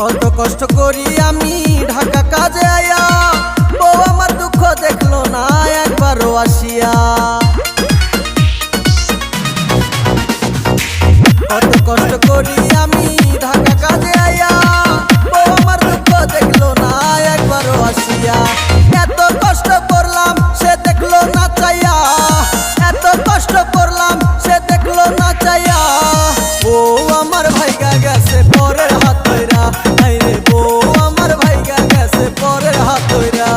কত কষ্ট করি আমি ঢাকা কাজে আয়া, বউ আমার দুঃখ দেখলো না একবারও আসিয়া। কত কষ্ট করি আমি ঢাকা কাজে আয়া, বউ আমার দুঃখ দেখলো না একবারও আসিয়া। এত কষ্ট করলাম সে দেখলো না চাইয়া, এত কষ্ট করলাম সে দেখলো না চাইয়া। বউ আমার ভাইগা গেছে পরের হাত ধইরা, আইরে বউ আমার ভাইগা গেছে পরের হাত ধইরা।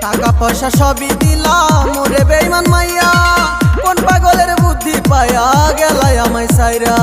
টাকা পয়সা সবই দিলাম ওরে বেঈমান মাইয়া, কোন পাগলের বুদ্ধি পায়া গেলাই আমায় সাইরা।